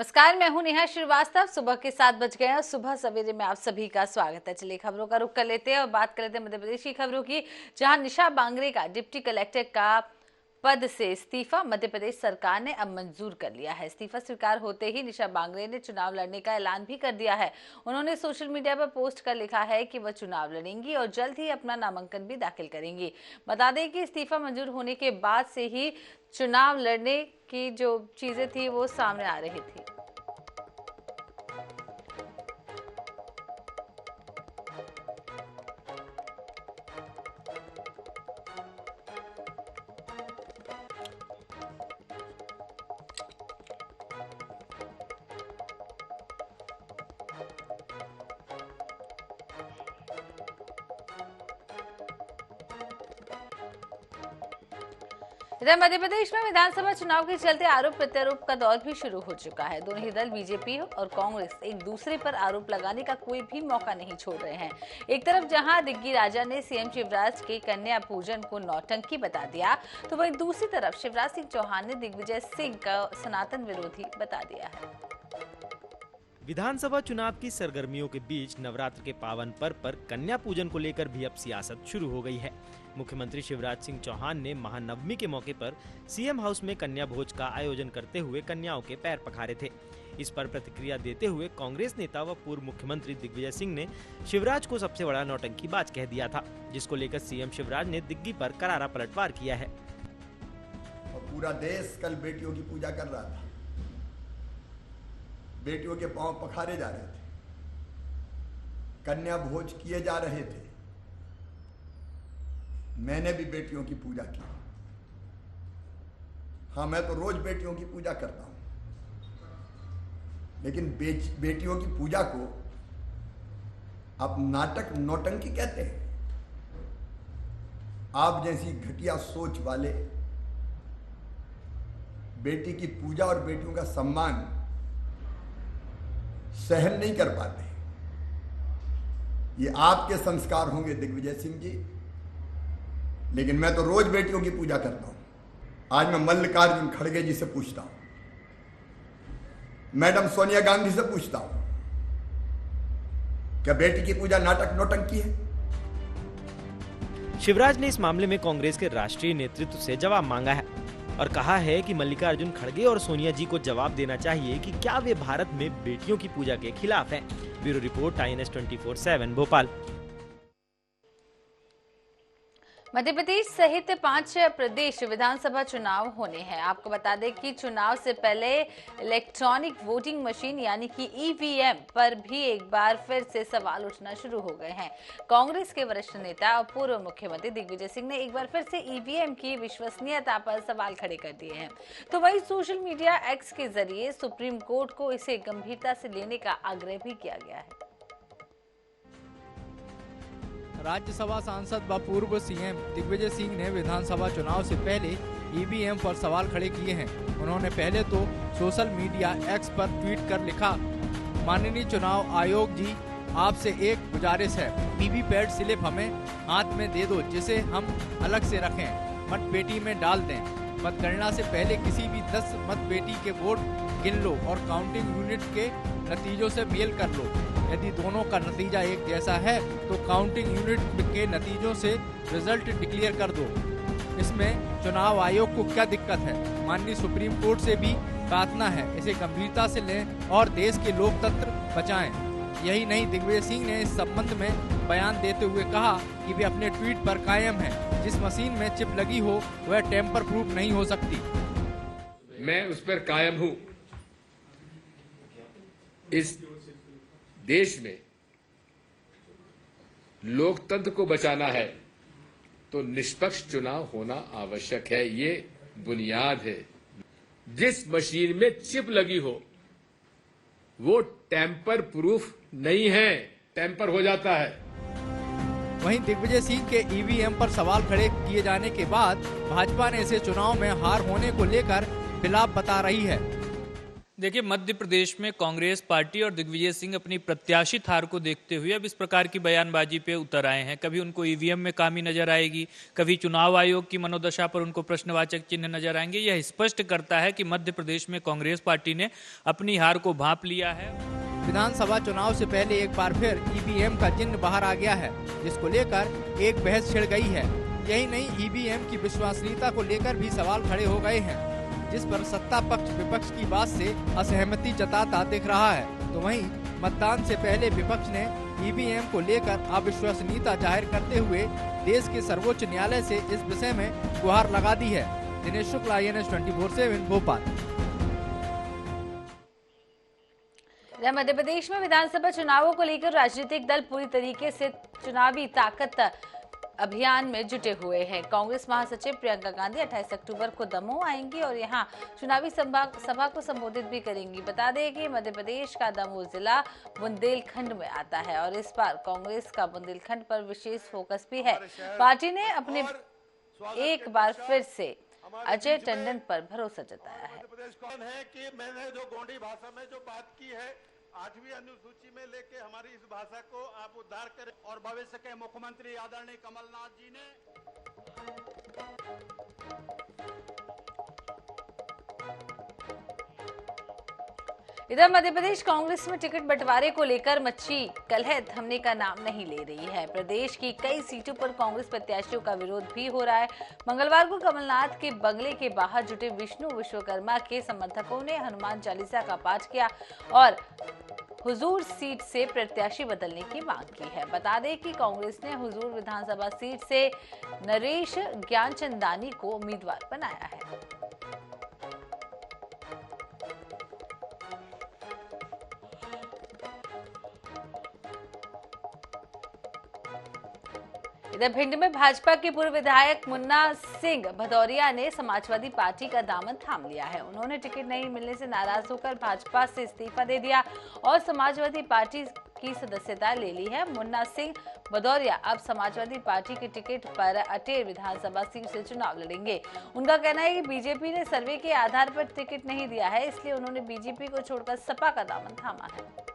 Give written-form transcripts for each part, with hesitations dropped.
नमस्कार, मैं हूं नेहा श्रीवास्तव। सुबह के 7 बज गए हैं और सुबह सवेरे में आप सभी का स्वागत है। चलिए खबरों का रुख कर लेते हैं और बात कर लेते हैं मध्य प्रदेश की खबरों की, जहां निशा बांगरे का डिप्टी कलेक्टर का पद से इस्तीफा मध्य प्रदेश सरकार ने अब मंजूर कर लिया है। इस्तीफा स्वीकार होते ही निशा बांगरे ने चुनाव लड़ने का ऐलान भी कर दिया है। उन्होंने सोशल मीडिया पर पोस्ट कर लिखा है कि वह चुनाव लड़ेंगी और जल्द ही अपना नामांकन भी दाखिल करेंगी। बता दें कि इस्तीफा मंजूर होने के बाद से ही चुनाव लड़ने की जो चीजें थी वो सामने आ रही थी। इधर मध्य प्रदेश में विधानसभा चुनाव के चलते आरोप प्रत्यारोप का दौर भी शुरू हो चुका है। दोनों ही दल बीजेपी और कांग्रेस एक दूसरे पर आरोप लगाने का कोई भी मौका नहीं छोड़ रहे हैं। एक तरफ जहां दिग्गी राजा ने सीएम शिवराज के कन्या पूजन को नौटंकी बता दिया, तो वहीं दूसरी तरफ शिवराज सिंह चौहान ने दिग्विजय सिंह का सनातन विरोधी बता दिया है। विधानसभा चुनाव की सरगर्मियों के बीच नवरात्र के पावन पर्व पर कन्या पूजन को लेकर भी अब सियासत शुरू हो गई है। मुख्यमंत्री शिवराज सिंह चौहान ने महानवमी के मौके पर सीएम हाउस में कन्या भोज का आयोजन करते हुए कन्याओं के पैर पखारे थे। इस पर प्रतिक्रिया देते हुए कांग्रेस नेता व पूर्व मुख्यमंत्री दिग्विजय सिंह ने शिवराज को सबसे बड़ा नौटंकीबाज कह दिया था, जिसको लेकर सीएम शिवराज ने दिग्गी पर करारा पलटवार किया है। और पूरा देश कल बेटियों की पूजा कर रहा था, बेटियों के पांव पखारे जा रहे थे, कन्या भोज किए जा रहे थे। मैंने भी बेटियों की पूजा की। हाँ, मैं तो रोज बेटियों की पूजा करता हूं, लेकिन बेटियों की पूजा को आप नाटक नौटंकी कहते हैं। आप जैसी घटिया सोच वाले बेटी की पूजा और बेटियों का सम्मान सहन नहीं कर पाते। ये आपके संस्कार होंगे दिग्विजय सिंह जी, लेकिन मैं तो रोज बेटियों की पूजा करता हूं। आज मैं मल्लिकार्जुन खड़गे जी से पूछता हूं, मैडम सोनिया गांधी से पूछता हूं, क्या बेटी की पूजा नाटक नौटंकी है? शिवराज ने इस मामले में कांग्रेस के राष्ट्रीय नेतृत्व से जवाब मांगा है और कहा है कि मल्लिकार्जुन खड़गे और सोनिया जी को जवाब देना चाहिए कि क्या वे भारत में बेटियों की पूजा के खिलाफ हैं। Bureau report, INS 24/7 Bhopal. Madhya Pradesh सहित 5 प्रदेश विधानसभा चुनाव होने हैं। आपको बता दें कि चुनाव से पहले इलेक्ट्रॉनिक वोटिंग मशीन यानी कि EVM पर भी एक बार फिर से सवाल उठना शुरू हो गए हैं। कांग्रेस के वरिष्ठ नेता और पूर्व मुख्यमंत्री दिग्विजय सिंह ने एक बार फिर से EVM की विश्वसनीयता पर सवाल खड़े कर दिए हैं। तो वहीं सोशल मीडिया X के जरिए सुप्रीम कोर्ट को इसे गंभीरता से लेने का आग्रह भी किया गया है। राज्यसभा सांसद व पूर्व सीएम दिग्विजय सिंह ने विधानसभा चुनाव से पहले EVM पर सवाल खड़े किए हैं। उन्होंने पहले तो सोशल मीडिया X पर ट्वीट कर लिखा, माननीय चुनाव आयोग जी, आपसे एक गुजारिश है, वीवीपैट स्लिप हमें हाथ में दे दो, जिसे हम अलग से रखें, मतपेटी में डाल दें। मतगणना से पहले किसी भी 10 मतपेटी के वोट गिन लो और काउंटिंग यूनिट के नतीजों से मेल कर लो। यदि दोनों का नतीजा एक जैसा है तो काउंटिंग यूनिट के नतीजों से रिजल्ट डिक्लेयर कर दो। इसमें चुनाव आयोग को क्या दिक्कत है? माननीय सुप्रीम कोर्ट से भी प्रार्थना है, इसे गंभीरता से लें और देश के लोकतंत्र बचाएं। यही नहीं, दिग्विजय सिंह ने इस संबंध में बयान देते हुए कहा कि वे अपने ट्वीट पर कायम हैं। जिस मशीन में चिप लगी हो वह टेम्पर प्रूफ नहीं हो सकती। मैं उस पर कायम हूं। इस देश में लोकतंत्र को बचाना है तो निष्पक्ष चुनाव होना आवश्यक है, ये बुनियाद है। जिस मशीन में चिप लगी हो वो टेम्पर प्रूफ नहीं है, टेम्पर हो जाता है। वहीं दिग्विजय सिंह के EVM पर सवाल खड़े किए जाने के बाद भाजपा ने इसे चुनाव में हार होने को लेकर बिलाप बता रही है। देखिए, मध्य प्रदेश में कांग्रेस पार्टी और दिग्विजय सिंह अपनी प्रत्याशित हार को देखते हुए अब इस प्रकार की बयानबाजी पे उतर आए हैं। कभी उनको ईवीएम में खामी नजर आएगी, कभी चुनाव आयोग की मनोदशा पर उनको प्रश्नवाचक चिन्ह नजर आएंगे। यह स्पष्ट करता है कि मध्य प्रदेश में कांग्रेस पार्टी ने अपनी हार को भांप लिया है। विधानसभा चुनाव से पहले एक बार फिर ईवीएम का चिन्ह बाहर आ गया है, जिसको लेकर एक बहस छिड़ गई है। यही नहीं, ईवीएम की विश्वसनीयता को लेकर भी सवाल खड़े हो गए हैं, जिस पर सत्ता पक्ष विपक्ष की बात से असहमति जताता दिख रहा है। तो वहीं मतदान से पहले विपक्ष ने ईवीएम को लेकर अविश्वसनीयता जाहिर करते हुए देश के सर्वोच्च न्यायालय से इस विषय में गुहार लगा दी है। दिनेश शुक्ला, INS 24/7 भोपाल। मध्य प्रदेश में विधानसभा चुनावों को लेकर राजनीतिक दल पूरी तरीके से चुनावी ताकत अभियान में जुटे हुए हैं। कांग्रेस महासचिव प्रियंका गांधी 28 अक्टूबर को दमोह आएंगी और यहां चुनावी सभा को संबोधित भी करेंगी। बता दें कि मध्य प्रदेश का दमोह जिला बुंदेलखंड में आता है और इस बार कांग्रेस का बुंदेलखंड पर विशेष फोकस भी है। पार्टी ने अपने एक बार फिर से अजय टंडन पर भरोसा जताया है। कि मैंने जो गोंडी भाषा में जो बात की है, 8वीं अनुसूची में लेके हमारी इस भाषा को आप उद्धार करें। और भविष्य के मुख्यमंत्री आदरणीय कमलनाथ जी ने इधर मध्य प्रदेश कांग्रेस में टिकट बंटवारे को लेकर मच्छी कलह थमने का नाम नहीं ले रही है। प्रदेश की कई सीटों पर कांग्रेस प्रत्याशियों का विरोध भी हो रहा है। मंगलवार को कमलनाथ के बंगले के बाहर जुटे विष्णु विश्वकर्मा के समर्थकों ने हनुमान चालीसा का पाठ किया और हुजूर सीट से प्रत्याशी बदलने की मांग की है। बता दें कि कांग्रेस ने हुजूर विधानसभा सीट से नरेश ज्ञानचंदानी को उम्मीदवार बनाया है। इधर भिंड में भाजपा के पूर्व विधायक मुन्ना सिंह भदौरिया ने समाजवादी पार्टी का दामन थाम लिया है। उन्होंने टिकट नहीं मिलने से नाराज होकर भाजपा से इस्तीफा दे दिया और समाजवादी पार्टी की सदस्यता ले ली है। मुन्ना सिंह भदौरिया अब समाजवादी पार्टी के टिकट पर अटेर विधानसभा सीट से चुनाव लड़ेंगे। उनका कहना है कि बीजेपी ने सर्वे के आधार पर टिकट नहीं दिया है, इसलिए उन्होंने बीजेपी को छोड़कर सपा का दामन थामा है।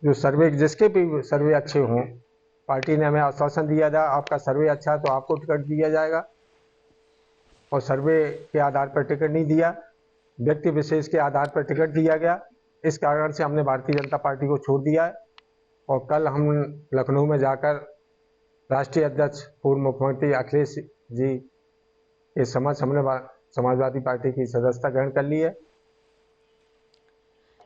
जो सर्वे, जिसके भी सर्वे अच्छे हों, पार्टी ने हमें आश्वासन दिया था आपका सर्वे अच्छा है तो आपको टिकट दिया जाएगा, और सर्वे के आधार पर टिकट नहीं दिया, व्यक्ति विशेष के आधार पर टिकट दिया गया। इस कारण से हमने भारतीय जनता पार्टी को छोड़ दिया है और कल हम लखनऊ में जाकर राष्ट्रीय अध्यक्ष पूर्व मुख्यमंत्री अखिलेश जी के समक्ष हमने समाजवादी पार्टी की सदस्यता ग्रहण कर ली है।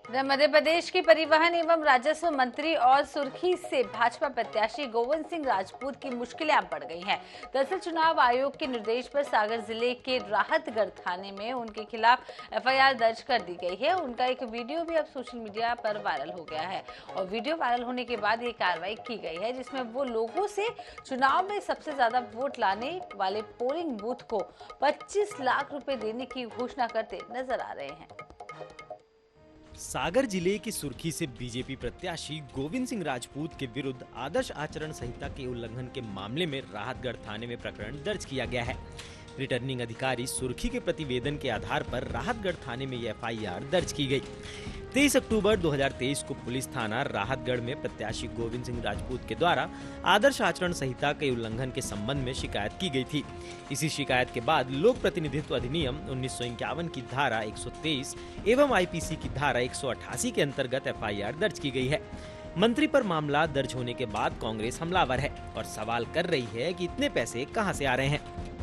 मध्य प्रदेश के परिवहन एवं राजस्व मंत्री और सुर्खी से भाजपा प्रत्याशी गोविंद सिंह राजपूत की मुश्किलें बढ़ गई हैं। दरअसल चुनाव आयोग के निर्देश पर सागर जिले के राहतगढ़ थाने में उनके खिलाफ FIR दर्ज कर दी गई है। उनका एक वीडियो भी अब सोशल मीडिया पर वायरल हो गया है और वीडियो वायरल होने के बाद ये कार्रवाई की गई है, जिसमें वो लोगों से चुनाव में सबसे ज्यादा वोट लाने वाले पोलिंग बूथ को 25 लाख रुपए देने की घोषणा करते नजर आ रहे हैं। सागर जिले की सुर्खी से बीजेपी प्रत्याशी गोविंद सिंह राजपूत के विरुद्ध आदर्श आचरण संहिता के उल्लंघन के मामले में राहतगढ़ थाने में प्रकरण दर्ज किया गया है। रिटर्निंग अधिकारी सुर्खी के प्रतिवेदन के आधार पर राहतगढ़ थाने में यह FIR दर्ज की गई। 23 अक्टूबर 2023 को पुलिस थाना राहतगढ़ में प्रत्याशी गोविंद सिंह राजपूत के द्वारा आदर्श आचरण संहिता के उल्लंघन के संबंध में शिकायत की गई थी। इसी शिकायत के बाद लोक प्रतिनिधित्व अधिनियम 1951 की धारा 123 एवं IPC की धारा 188 के अंतर्गत FIR दर्ज की गई है। मंत्री पर मामला दर्ज होने के बाद कांग्रेस हमलावर है और सवाल कर रही है कि इतने पैसे कहां से आ रहे हैं।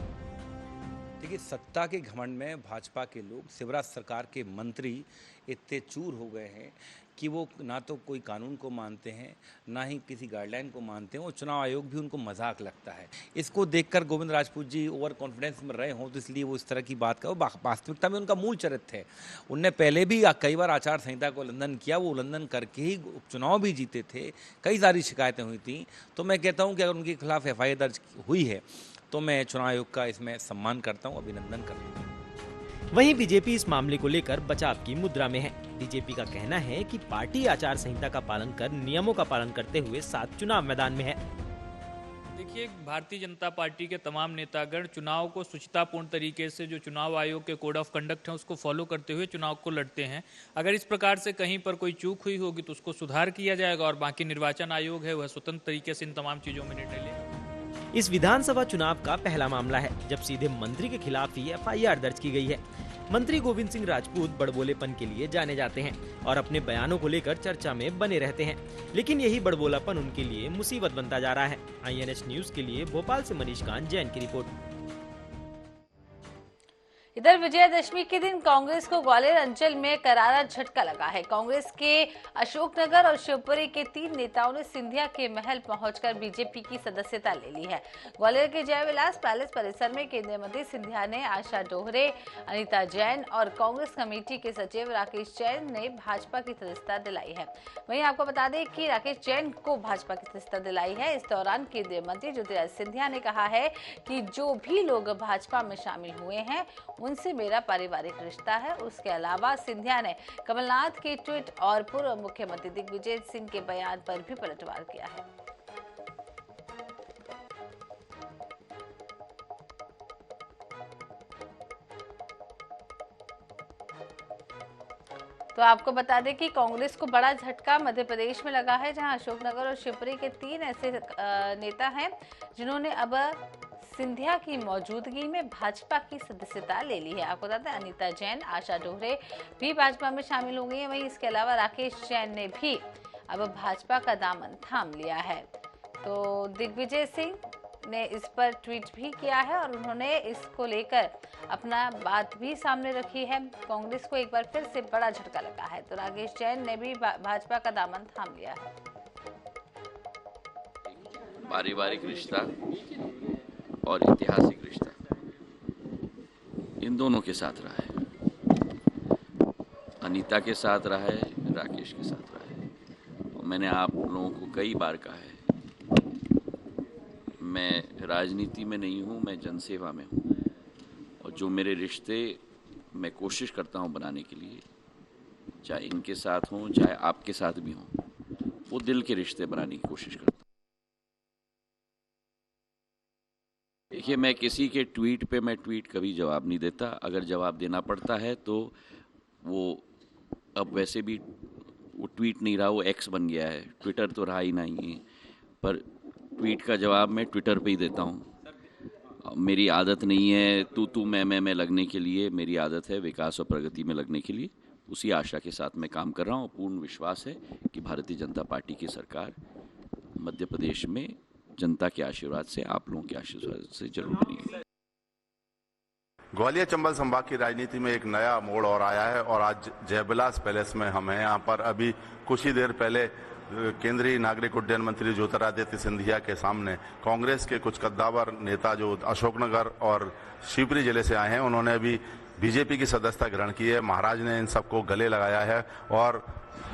देखिए, सत्ता के घमंड में भाजपा के लोग, शिवराज सरकार के मंत्री इतने चूर हो गए हैं कि वो ना तो कोई कानून को मानते हैं, ना ही किसी गाइडलाइन को मानते हैं, और चुनाव आयोग भी उनको मजाक लगता है। इसको देखकर गोविंद राजपूत जी ओवर कॉन्फिडेंस में रहे हों तो इसलिए वो इस तरह की बात का, वास्तविकता में उनका मूल चरित्र है। उनने पहले भी कई बार आचार संहिता को उल्लंघन किया, वो उल्लंघन करके ही उपचुनाव भी जीते थे, कई सारी शिकायतें हुई थी। तो मैं कहता हूँ कि अगर उनके खिलाफ FIR दर्ज हुई है तो मैं चुनाव आयोग का इसमें सम्मान करता हूँ, अभिनंदन करता हूँ। वहीं बीजेपी इस मामले को लेकर बचाव की मुद्रा में है। बीजेपी का कहना है कि पार्टी आचार संहिता का पालन कर नियमों का पालन करते हुए साथ चुनाव मैदान में है। देखिए, भारतीय जनता पार्टी के तमाम नेतागण चुनाव को शुचितापूर्ण तरीके से, जो चुनाव आयोग के कोड ऑफ कंडक्ट है उसको फॉलो करते हुए चुनाव को लड़ते हैं। अगर इस प्रकार से कहीं पर कोई चूक हुई होगी तो उसको सुधार किया जाएगा और बाकी निर्वाचन आयोग है वह स्वतंत्र तरीके से इन तमाम चीजों में निर्णय लेगा। इस विधानसभा चुनाव का पहला मामला है जब सीधे मंत्री के खिलाफ ही एफआईआर दर्ज की गई है। मंत्री गोविंद सिंह राजपूत बड़बोलेपन के लिए जाने जाते हैं और अपने बयानों को लेकर चर्चा में बने रहते हैं, लेकिन यही बड़बोलापन उनके लिए मुसीबत बनता जा रहा है। INH न्यूज के लिए भोपाल से मनीष कांत जैन की रिपोर्ट। इधर विजयदशमी के दिन कांग्रेस को ग्वालियर अंचल में करारा झटका लगा है। कांग्रेस के अशोकनगर और शिवपुरी के 3 नेताओं ने सिंधिया के महल पहुंचकर बीजेपी की सदस्यता ले ली है। ग्वालियर के जयविलास पैलेस परिसर में केंद्रीय मंत्री सिंधिया ने आशा डोहरे, अनीता जैन और कांग्रेस कमेटी के सचिव राकेश जैन ने भाजपा की सदस्यता दिलाई है। वहीं आपको बता दें कि राकेश जैन को भाजपा की सदस्यता दिलाई है। इस दौरान केंद्रीय मंत्री ज्योतिरादित्य सिंधिया ने कहा है कि जो भी लोग भाजपा में शामिल हुए हैं उनसे मेरा पारिवारिक रिश्ता है। उसके अलावा सिंधिया ने कमलनाथ के ट्वीट और पूर्व मुख्यमंत्री दिग्विजय सिंह के बयान पर भी पलटवार किया है। तो आपको बता दें कि कांग्रेस को बड़ा झटका मध्य प्रदेश में लगा है, जहां अशोकनगर और शिवपुरी के 3 ऐसे नेता हैं जिन्होंने अब सिंधिया की मौजूदगी में भाजपा की सदस्यता ले ली है। आपको बता दें अनीता जैन, आशा डोहरे भी भाजपा में शामिल हो गई है। वहीं इसके अलावा राकेश जैन ने भी अब भाजपा का दामन थाम लिया है। तो दिग्विजय सिंह ने इस पर ट्वीट भी किया है और उन्होंने इसको लेकर अपना बात भी सामने रखी है। कांग्रेस को एक बार फिर से बड़ा झटका लगा है। तो राकेश जैन ने भी भाजपा का दामन थाम लिया है। पारिवारिक रिश्ता और ऐतिहासिक रिश्ता इन दोनों के साथ रहा है। अनीता के साथ रहा है, राकेश के साथ रहा है। और मैंने आप लोगों को कई बार कहा है, मैं राजनीति में नहीं हूँ, मैं जनसेवा में हूँ। और जो मेरे रिश्ते मैं कोशिश करता हूँ बनाने के लिए, चाहे इनके साथ हों चाहे आपके साथ भी हों, वो दिल के रिश्ते बनाने की कोशिश करता हूँ। देखिए, मैं किसी के ट्वीट पे मैं ट्वीट कभी जवाब नहीं देता। अगर जवाब देना पड़ता है तो वो अब वैसे भी वो ट्वीट नहीं रहा, वो एक्स बन गया है। ट्विटर तो रहा ही नहीं है, पर ट्वीट का जवाब मैं ट्विटर पे ही देता हूँ। मेरी आदत नहीं है तू मैं लगने के लिए। मेरी आदत है विकास और प्रगति में लगने के लिए। उसी आशा के साथ मैं काम कर रहा हूँ। पूर्ण विश्वास है कि भारतीय जनता पार्टी की सरकार मध्य प्रदेश में जनता के आशीर्वाद से, आप लोगों के आशीर्वाद से जरूर बनेगी। ग्वालियर चंबल संभाग की राजनीति में एक नया मोड़ और आया है और आज जयविलास पैलेस में हम हैं। यहाँ पर अभी कुछ ही देर पहले केंद्रीय नागरिक उड्डयन मंत्री ज्योतिरादित्य सिंधिया के सामने कांग्रेस के कुछ कद्दावर नेता जो अशोकनगर और शिवपुरी जिले से आए हैं, उन्होंने अभी बीजेपी की सदस्यता ग्रहण की है। महाराज ने इन सबको गले लगाया है और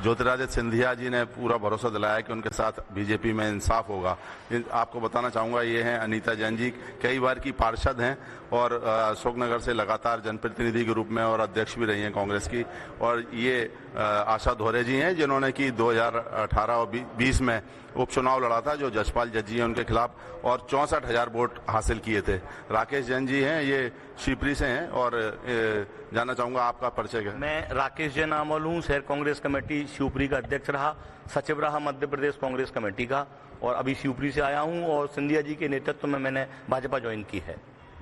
ज्योतिरादित्य सिंधिया जी ने पूरा भरोसा दिलाया कि उनके साथ बीजेपी में इंसाफ होगा। आपको बताना चाहूँगा, ये हैं अनीता जैन जी, कई बार की पार्षद हैं और अशोकनगर से लगातार जनप्रतिनिधि के रूप में और अध्यक्ष भी रही हैं कांग्रेस की। और ये आशा डोहरे जी हैं जिन्होंने कि 2018 और 20 में उपचुनाव लड़ा था, जो जसपाल जज्जी हैं उनके खिलाफ, और 64,000 वोट हासिल किए थे। राकेश जैन जी हैं, ये शिवपुरी से हैं और जानना चाहूंगा आपका परिचय क्या है? मैं राकेश जैन नामल हूँ, शहर कांग्रेस कमेटी शिवपुरी का अध्यक्ष रहा, सचिव रहा मध्य प्रदेश कांग्रेस कमेटी का, और अभी शिवपुरी से आया हूँ और सिंधिया जी के नेतृत्व में मैंने भाजपा ज्वाइन की है।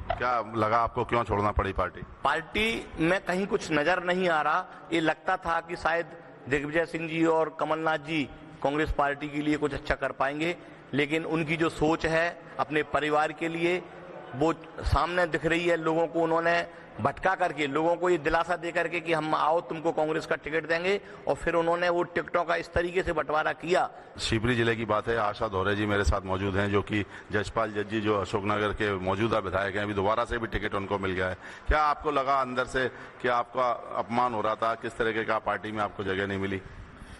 क्या लगा आपको, क्यों छोड़ना पड़ी पार्टी? पार्टी में कहीं कुछ नजर नहीं आ रहा। ये लगता था कि शायद दिग्विजय सिंह जी और कमलनाथ जी कांग्रेस पार्टी के लिए कुछ अच्छा कर पाएंगे, लेकिन उनकी जो सोच है अपने परिवार के लिए वो सामने दिख रही है। लोगों को उन्होंने भटका करके, लोगों को ये दिलासा दे करके कि हम आओ तुमको कांग्रेस का टिकट देंगे, और फिर उन्होंने वो टिकटों का इस तरीके से बंटवारा किया। शिवपुरी जिले की बात है, आशा डोहरे जी मेरे साथ मौजूद हैं, जो कि जसपाल जज्जी जो अशोकनगर के मौजूदा विधायक हैं, अभी दोबारा से भी टिकट उनको मिल गया है। क्या आपको लगा अंदर से कि आपका अपमान हो रहा था? किस तरीके का पार्टी में आपको जगह नहीं मिली?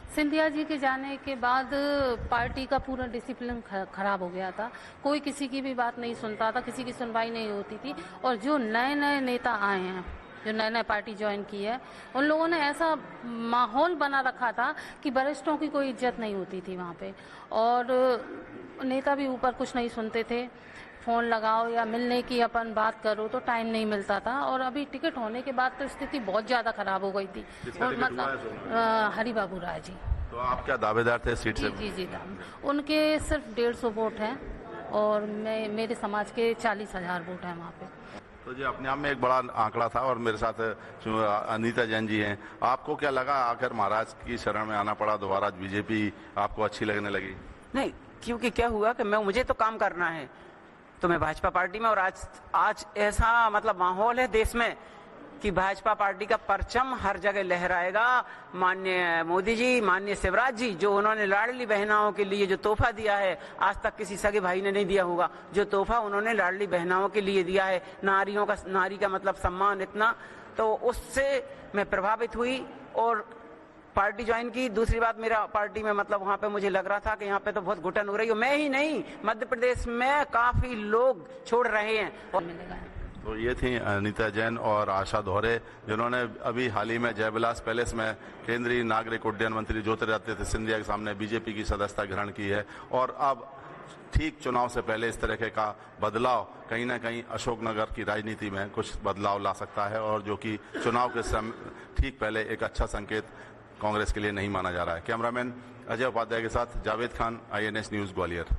सिंधिया जी के जाने के बाद पार्टी का पूरा डिसिप्लिन खराब हो गया था। कोई किसी की भी बात नहीं सुनता था, किसी की सुनवाई नहीं होती थी। और जो नए नए नेता आए हैं जो नए नए पार्टी ज्वाइन की है, उन लोगों ने ऐसा माहौल बना रखा था कि वरिष्ठों की कोई इज्जत नहीं होती थी वहाँ पे, और नेता भी ऊपर कुछ नहीं सुनते थे। फ़ोन लगाओ या मिलने की अपन बात करो तो टाइम नहीं मिलता था, और अभी टिकट होने के बाद तो स्थिति बहुत ज़्यादा खराब हो गई थी। और मतलब हरिबाबू राय जी। तो आप क्या दावेदार थे सीट से? जी, उनके सिर्फ 150 वोट हैं और मेरे समाज के 40,000 वोट हैं वहाँ पे। तो जी अपने आप में एक बड़ा आंकड़ा था। और मेरे साथ अनीता जैन जी हैं, आपको क्या लगा आकर महाराष्ट्र की शरण में आना पड़ा दोबारा? बीजेपी आपको अच्छी लगने लगी? नहीं, क्योंकि क्या हुआ कि मुझे तो काम करना है, तो मैं भाजपा पार्टी में, और आज ऐसा मतलब माहौल है देश में कि भाजपा पार्टी का परचम हर जगह लहराएगा। माननीय मोदी जी, माननीय शिवराज जी, जो उन्होंने लाडली बहनाओं के लिए जो तोहफा दिया है, आज तक किसी सगे भाई ने नहीं दिया होगा। जो तोहफा उन्होंने लाडली बहनाओं के लिए दिया है, नारी का मतलब सम्मान इतना, तो उससे मैं प्रभावित हुई और पार्टी ज्वाइन की। दूसरी बात, मेरा पार्टी में मतलब वहाँ पे मुझे लग रहा था कि यहाँ पे तो बहुत घुटन हो रही है। मैं ही नहीं, मध्य प्रदेश में काफी लोग छोड़ रहे हैं। तो ये थी अनीता जैन और आशा दोहरे, जिन्होंने अभी हाल ही में जयविलास पैलेस में केंद्रीय नागरिक उड्डयन मंत्री ज्योतिरादित्य सिंधिया के सामने बीजेपी की सदस्यता ग्रहण की है। और अब ठीक चुनाव से पहले इस तरह का बदलाव कहीं ना कहीं अशोकनगर की राजनीति में कुछ बदलाव ला सकता है, और जो कि चुनाव के ठीक पहले एक अच्छा संकेत कांग्रेस के लिए नहीं माना जा रहा है। कैमरामैन अजय उपाध्याय के साथ जावेद खान, INS न्यूज ग्वालियर।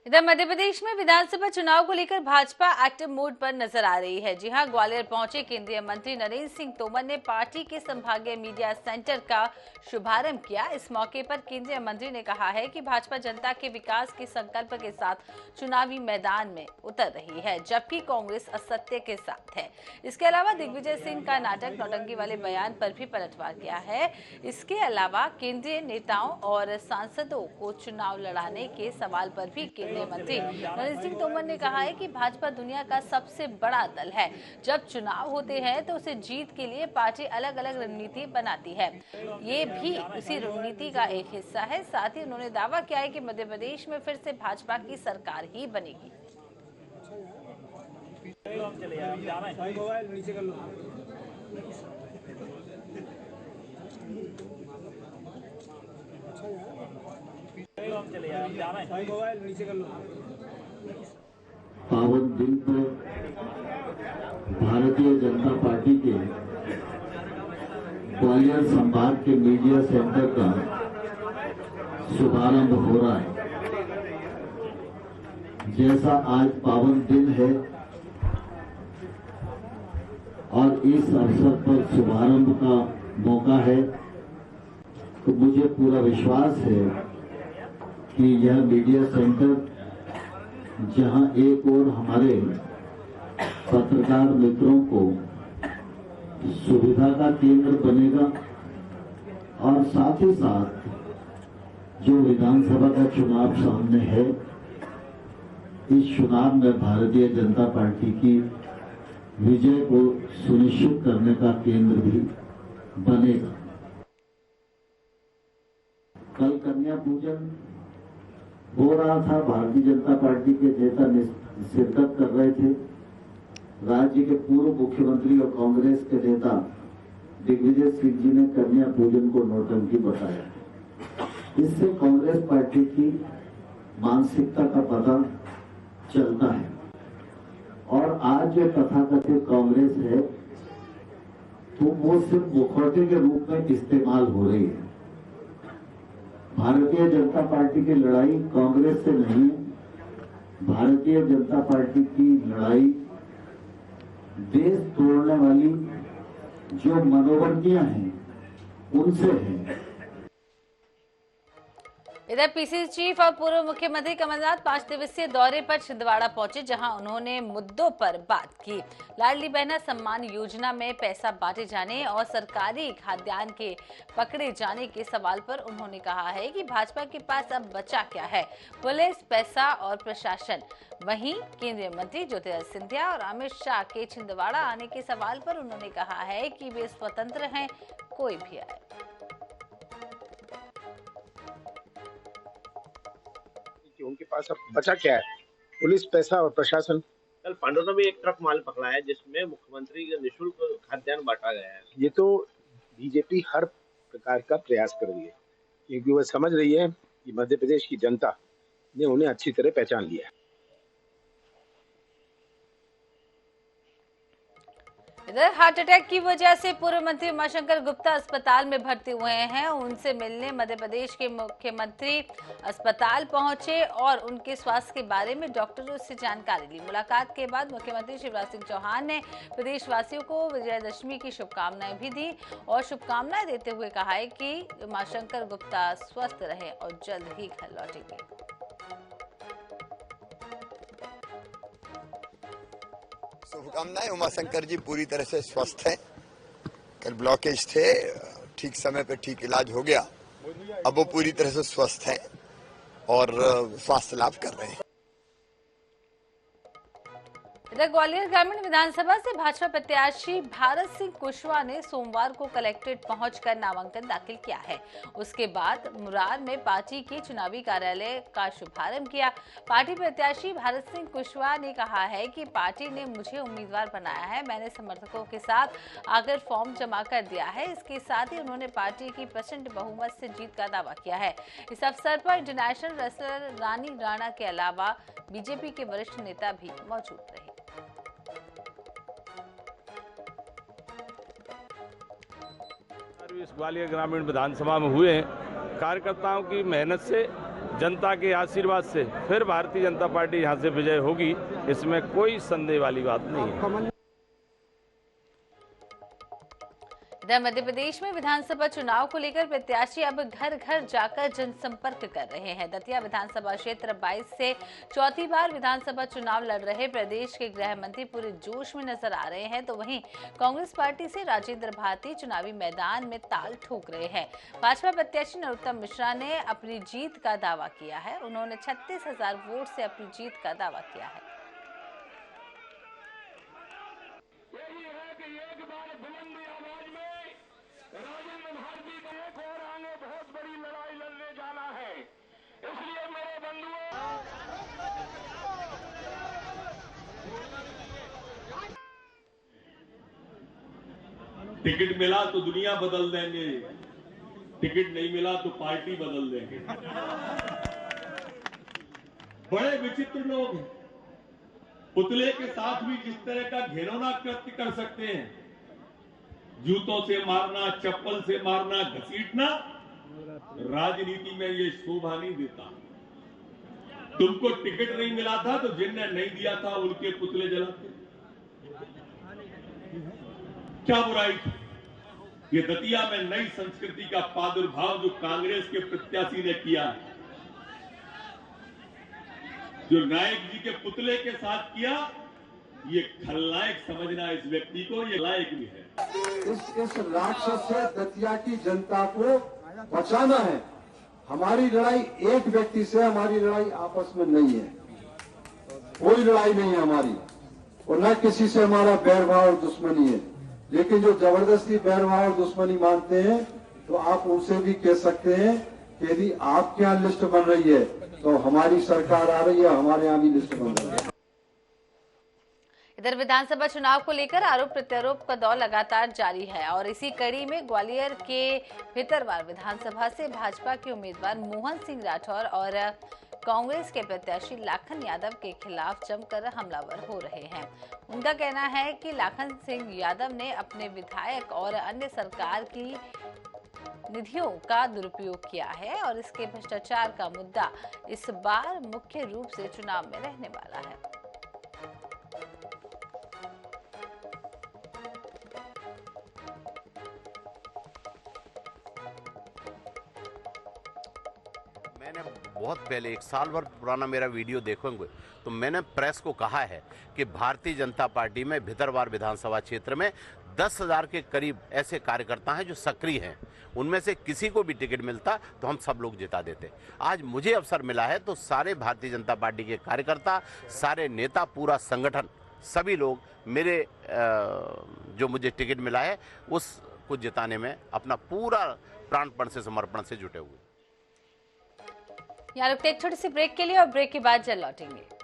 इधर मध्य प्रदेश में विधानसभा चुनाव को लेकर भाजपा एक्टिव मोड पर नजर आ रही है। जी हां, ग्वालियर पहुंचे केंद्रीय मंत्री नरेंद्र सिंह तोमर ने पार्टी के संभागीय मीडिया सेंटर का शुभारंभ किया। इस मौके पर केंद्रीय मंत्री ने कहा है कि भाजपा जनता के विकास के संकल्प के साथ चुनावी मैदान में उतर रही है, जबकि कांग्रेस असत्य के साथ है। इसके अलावा दिग्विजय सिंह का नाटक नौटंकी वाले बयान पर भी पलटवार किया है। इसके अलावा केंद्रीय नेताओं और सांसदों को चुनाव लड़ाने के सवाल पर भी केंद्रीय मंत्री नरेंद्र सिंह तोमर ने कहा है कि भाजपा दुनिया का सबसे बड़ा दल है। जब चुनाव होते हैं तो उसे जीत के लिए पार्टी अलग अलग रणनीति बनाती है, ये भी उसी रणनीति का एक हिस्सा है। साथ ही उन्होंने दावा किया है कि मध्य प्रदेश में फिर से भाजपा की सरकार ही बनेगी। पावन दिन पर भारतीय जनता पार्टी के ग्वालियर संभाग के मीडिया सेंटर का शुभारंभ हो रहा है। जैसा आज पावन दिन है और इस अवसर पर शुभारंभ का मौका है, तो मुझे पूरा विश्वास है कि यह मीडिया सेंटर, जहां एक ओर हमारे पत्रकार मित्रों को सुविधा का केंद्र बनेगा और साथ ही साथ जो विधानसभा का चुनाव सामने है, इस चुनाव में भारतीय जनता पार्टी की विजय को सुनिश्चित करने का केंद्र भी बनेगा। कल कन्या पूजन हो रहा था, भारतीय जनता पार्टी के नेता शिरकत कर रहे थे। राज्य के पूर्व मुख्यमंत्री और कांग्रेस के नेता दिग्विजय सिंह जी ने कन्या पूजन को नौटंकी बताया। इससे कांग्रेस पार्टी की मानसिकता का पता चलता है। और आज जो तथाकथित कांग्रेस है, तो वो सिर्फ मुखौटे के रूप में इस्तेमाल हो रही है। भारतीय जनता पार्टी की लड़ाई कांग्रेस से नहीं है। भारतीय जनता पार्टी की लड़ाई देश तोड़ने वाली जो मनोवृत्तियां हैं उनसे है। इधर पीसीसी चीफ और पूर्व मुख्यमंत्री कमलनाथ 5 दिवसीय दौरे पर छिंदवाड़ा पहुंचे, जहां उन्होंने मुद्दों पर बात की। लाडली बहना सम्मान योजना में पैसा बांटे जाने और सरकारी खाद्यान्न के पकड़े जाने के सवाल पर उन्होंने कहा है कि भाजपा के पास अब बचा क्या है, पुलिस, पैसा और प्रशासन। वहीं केंद्रीय मंत्री ज्योतिरादित्य सिंधिया और अमित शाह के छिंदवाड़ा आने के सवाल पर उन्होंने कहा है कि वे स्वतंत्र हैं, कोई भी आए। उनके पास अब बचा क्या है, पुलिस, पैसा और प्रशासन। कल पांडुना में एक ट्रक माल पकड़ा है जिसमें मुख्यमंत्री का निःशुल्क खाद्यान्न बांटा गया है। ये तो बीजेपी हर प्रकार का प्रयास कर रही है, क्योंकि वह समझ रही है कि मध्य प्रदेश की जनता ने उन्हें अच्छी तरह पहचान लिया है। इधर हार्ट अटैक की वजह से पूर्व मंत्री उमाशंकर गुप्ता अस्पताल में भर्ती हुए हैं। उनसे मिलने मध्य प्रदेश के मुख्यमंत्री अस्पताल पहुंचे और उनके स्वास्थ्य के बारे में डॉक्टरों से जानकारी ली। मुलाकात के बाद मुख्यमंत्री शिवराज सिंह चौहान ने प्रदेशवासियों को विजयदशमी की शुभकामनाएं भी दी और शुभकामनाएं देते हुए कहा है कि उमाशंकर गुप्ता स्वस्थ रहे और जल्द ही घर लौटेंगे। शुभकामनाएं। उमाशंकर जी पूरी तरह से स्वस्थ हैं। कल ब्लॉकेज थे, ठीक समय पे ठीक इलाज हो गया। अब वो पूरी तरह से स्वस्थ हैं और स्वास्थ्य लाभ कर रहे हैं। इधर ग्वालियर ग्रामीण विधानसभा से भाजपा प्रत्याशी भारत सिंह कुशवाहा ने सोमवार को कलेक्ट्रेट पहुंचकर नामांकन दाखिल किया है। उसके बाद मुरार में पार्टी के चुनावी कार्यालय का शुभारंभ किया। पार्टी प्रत्याशी भारत सिंह कुशवाहा ने कहा है कि पार्टी ने मुझे उम्मीदवार बनाया है, मैंने समर्थकों के साथ आकर फॉर्म जमा कर दिया है। इसके साथ ही उन्होंने पार्टी की प्रचंड बहुमत से जीत का दावा किया है। इस अवसर पर इंटरनेशनल रेसलर रानी राणा के अलावा बीजेपी के वरिष्ठ नेता भी मौजूद रहे। इस ग्वालियर ग्रामीण विधानसभा में हुए कार्यकर्ताओं की मेहनत से, जनता के आशीर्वाद से फिर भारतीय जनता पार्टी यहां से विजय होगी, इसमें कोई संदेह वाली बात नहीं है। इधर मध्य प्रदेश में विधानसभा चुनाव को लेकर प्रत्याशी अब घर घर जाकर जनसंपर्क कर रहे हैं। दतिया विधानसभा क्षेत्र 22 से चौथी बार विधानसभा चुनाव लड़ रहे प्रदेश के गृह मंत्री पूरे जोश में नजर आ रहे हैं, तो वहीं कांग्रेस पार्टी से राजेंद्र भारती चुनावी मैदान में ताल ठोक रहे हैं। भाजपा प्रत्याशी नरोत्तम मिश्रा ने अपनी जीत का दावा किया है। उन्होंने 36,000 वोट से अपनी जीत का दावा किया है। राजेंद्र भारती को एक और आगे बहुत बड़ी लड़ाई लड़ने जाना है, इसलिए मेरे बंधुओं, टिकट मिला तो दुनिया बदल देंगे, टिकट नहीं मिला तो पार्टी बदल देंगे। बड़े विचित्र लोग हैं, पुतले के साथ भी जिस तरह का घिनौना कृत्य कर सकते हैं, जूतों से मारना, चप्पल से मारना, घसीटना, राजनीति में ये शोभा नहीं देता। तुमको टिकट नहीं मिला था तो जिनने नहीं दिया था उनके पुतले जलाते, क्या बुराई थी? ये दतिया में नई संस्कृति का प्रादुर्भाव जो कांग्रेस के प्रत्याशी ने किया है, जो नायक जी के पुतले के साथ किया, ये खलनायक समझना इस व्यक्ति को ये लायक भी है। इस राक्षस से दतिया की जनता को बचाना है। हमारी लड़ाई एक व्यक्ति से, हमारी लड़ाई आपस में नहीं है, कोई लड़ाई नहीं है हमारी, और न किसी से हमारा बैरभाव और दुश्मनी है। लेकिन जो जबरदस्ती बैरभाव और दुश्मनी मानते हैं तो आप उनसे भी कह सकते हैं कि यदि आपके यहाँ लिस्ट बन रही है तो हमारी सरकार आ रही है, हमारे यहाँ भी लिस्ट बन रही है। इधर विधानसभा चुनाव को लेकर आरोप प्रत्यारोप का दौर लगातार जारी है और इसी कड़ी में ग्वालियर के भितरवार विधानसभा से भाजपा के उम्मीदवार मोहन सिंह राठौर और कांग्रेस के प्रत्याशी लाखन यादव के खिलाफ जमकर हमलावर हो रहे हैं। उनका कहना है कि लाखन सिंह यादव ने अपने विधायक और अन्य सरकार की निधियों का दुरुपयोग किया है और इसके भ्रष्टाचार का मुद्दा इस बार मुख्य रूप से चुनाव में रहने वाला है। मैंने बहुत पहले, 1 साल भर पुराना मेरा वीडियो देखोगे तो मैंने प्रेस को कहा है कि भारतीय जनता पार्टी में भितरवार विधानसभा क्षेत्र में 10,000 के करीब ऐसे कार्यकर्ता हैं जो सक्रिय हैं। उनमें से किसी को भी टिकट मिलता तो हम सब लोग जिता देते। आज मुझे अवसर मिला है तो सारे भारतीय जनता पार्टी के कार्यकर्ता, सारे नेता, पूरा संगठन, सभी लोग मेरे जो मुझे टिकट मिला है उसको जिताने में अपना पूरा प्राणपण से, समर्पण से जुटे हुए। यहाँ रुकते एक छोटी सी ब्रेक के लिए और ब्रेक के बाद जल्द लौटेंगे।